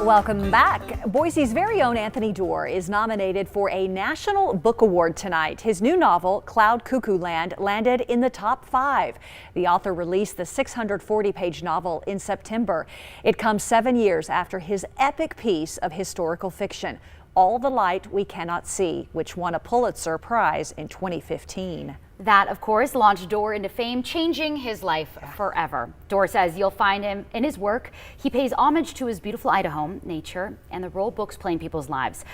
Welcome back. Boise's very own Anthony Doerr is nominated for a National Book Award tonight. His new novel, Cloud Cuckoo Land, landed in the top 5. The author released the 640-page novel in September. It comes 7 years after his epic piece of historical fiction, All the Light We Cannot See, which won a Pulitzer Prize in 2015. That, of course, launched Doerr into fame, changing his life forever. Doerr says you'll find him in his work. He pays homage to his beautiful Idaho, nature, and the role books play in people's lives.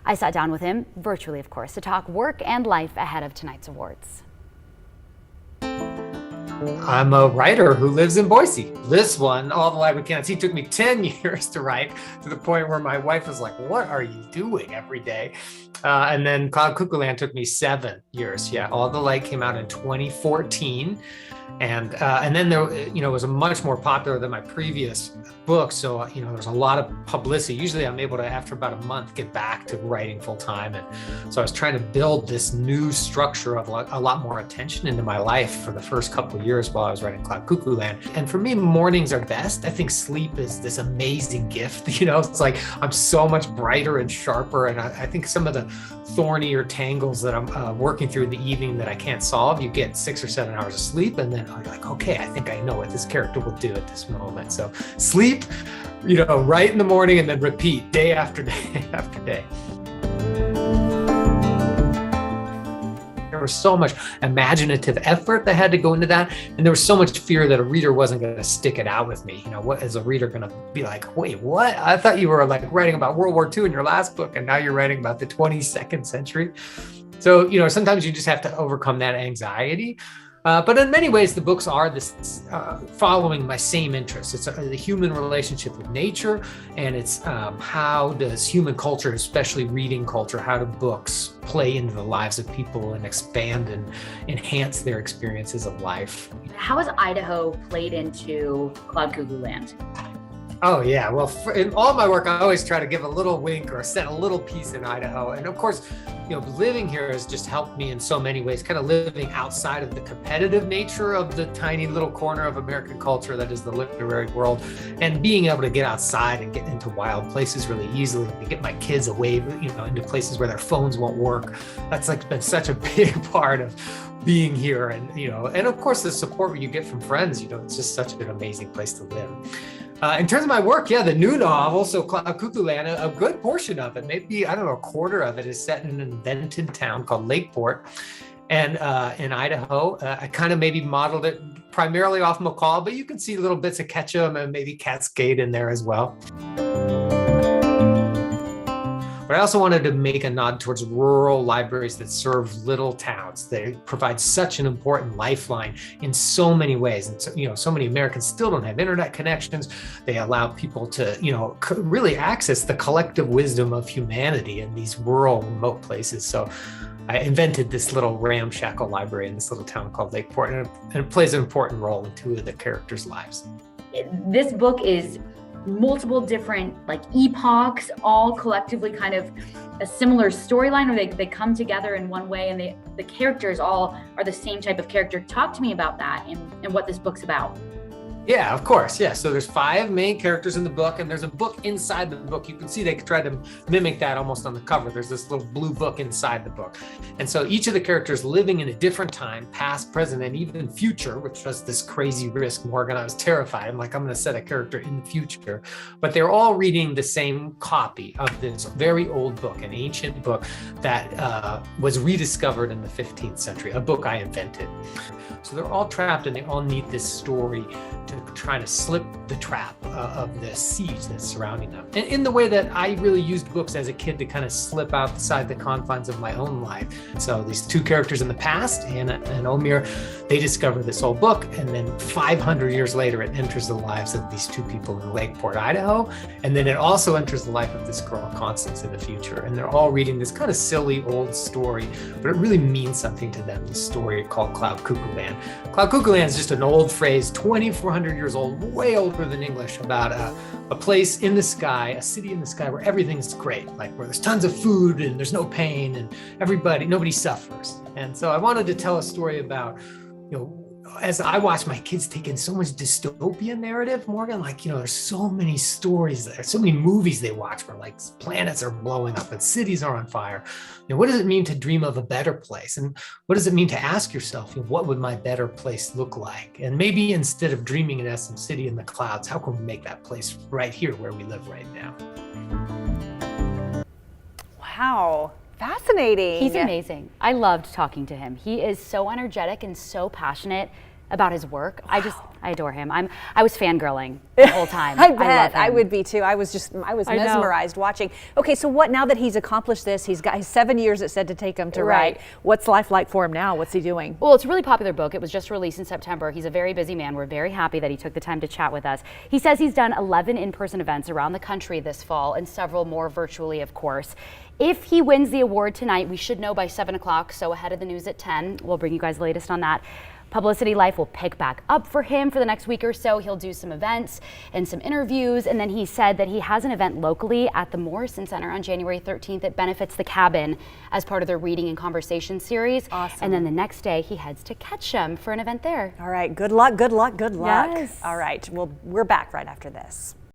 I sat down with him, virtually of course, to talk work and life ahead of tonight's awards. I'm a writer who lives in Boise. This one, All the Light We Cannot See, took me 10 years to write, to the point where my wife was like, what are you doing every day? And then Cloud Cuckoo Land took me 7 years. Yeah, All the Light came out in 2014. And then there, it was a much more popular than my previous book. So, there's a lot of publicity. Usually I'm able to, after about a month, get back to writing full time. And so I was trying to build this new structure of a lot more attention into my life for the first couple of years while I was writing Cloud Cuckoo Land. And for me, mornings are best. I think sleep is this amazing gift. It's like I'm so much brighter and sharper. And I think some of the thornier tangles that I'm working through in the evening that I can't solve, you get 6 or 7 hours of sleep. And then you're like, okay, I think I know what this character will do at this moment. So sleep, right in the morning, and then repeat day after day after day. There was so much imaginative effort that had to go into that. And there was so much fear that a reader wasn't going to stick it out with me. What is a reader going to be like, wait, what? I thought you were writing about World War II in your last book, and now you're writing about the 22nd century. So, sometimes you just have to overcome that anxiety. But in many ways, the books are following my same interests. It's the human relationship with nature, and it's how does human culture, especially reading culture, how do books play into the lives of people and expand and enhance their experiences of life. How has Idaho played into Cloud Cuckoo Land? Oh, yeah. Well, in all my work, I always try to give a little wink or set a little piece in Idaho. And of course, living here has just helped me in so many ways, kind of living outside of the competitive nature of the tiny little corner of American culture that is the literary world, and being able to get outside and get into wild places really easily, to get my kids away, into places where their phones won't work. That's been such a big part of being here. And, and of course, the support you get from friends, it's just such an amazing place to live. In terms of my work, the new novel, so Cloud Cuckoo Land, a good portion of it, maybe, a quarter of it, is set in an invented town called Lakeport. And in Idaho, I kind of maybe modeled it primarily off McCall, but you can see little bits of Ketchum and maybe Cascade in there as well. But I also wanted to make a nod towards rural libraries that serve little towns. They provide such an important lifeline in so many ways. And so, so many Americans still don't have internet connections. They allow people to, really access the collective wisdom of humanity in these rural, remote places. So I invented this little ramshackle library in this little town called Lakeport, and it plays an important role in 2 of the characters' lives. This book is multiple different epochs, all collectively kind of a similar storyline, or they come together in one way, and the characters all are the same type of character. Talk to me about that and what this book's about. Yeah, of course. Yeah. So there's 5 main characters in the book, and there's a book inside the book. You can see they tried to mimic that almost on the cover. There's this little blue book inside the book. And so each of the characters living in a different time, past, present, and even future, which was this crazy risk, Morgan. I was terrified. I'm going to set a character in the future. But they're all reading the same copy of this very old book, an ancient book that was rediscovered in the 15th century, a book I invented. So they're all trapped, and they all need this story to try to slip the trap of the siege that's surrounding them. And in the way that I really used books as a kid to kind of slip outside the confines of my own life. So these 2 characters in the past, Anna and Omir, they discover this old book, and then 500 years later, it enters the lives of these 2 people in Lakeport, Idaho. And then it also enters the life of this girl, Constance, in the future. And they're all reading this kind of silly old story, but it really means something to them, this story called Cloud Cuckoo Land. Cloud Cuckoo Land is just an old phrase, 2,400 years old, way older than English, about a place in the sky, a city in the sky where everything's great, where there's tons of food and there's no pain and nobody suffers. And so I wanted to tell a story about, as I watch my kids take in so much dystopia narrative, Morgan, like, there's so many stories there, so many movies they watch where like planets are blowing up and cities are on fire. What does it mean to dream of a better place? And what does it mean to ask yourself, what would my better place look like? And maybe instead of dreaming in some city in the clouds, how can we make that place right here where we live right now? Wow. Fascinating. He's amazing. I loved talking to him. He is so energetic and so passionate about his work. Wow. I adore him. I was fangirling the whole time. I bet. I would be too. I was mesmerized watching. Okay, so what, now that he's accomplished this, he's got his 7 years it said to take him to write. What's life like for him now? What's he doing? Well, it's a really popular book. It was just released in September. He's a very busy man. We're very happy that he took the time to chat with us. He says he's done 11 in-person events around the country this fall and several more virtually, of course. If he wins the award tonight, we should know by 7 o'clock, so ahead of the news at 10. We'll bring you guys the latest on that. Publicity life will pick back up for him for the next week or so. He'll do some events and some interviews, and then he said that he has an event locally at the Morrison Center on January 13th that benefits the cabin as part of their reading and conversation series. Awesome. And then the next day he heads to Ketchum for an event there. All right, good luck, good luck, good luck. Yes. All right, well, we're back right after this.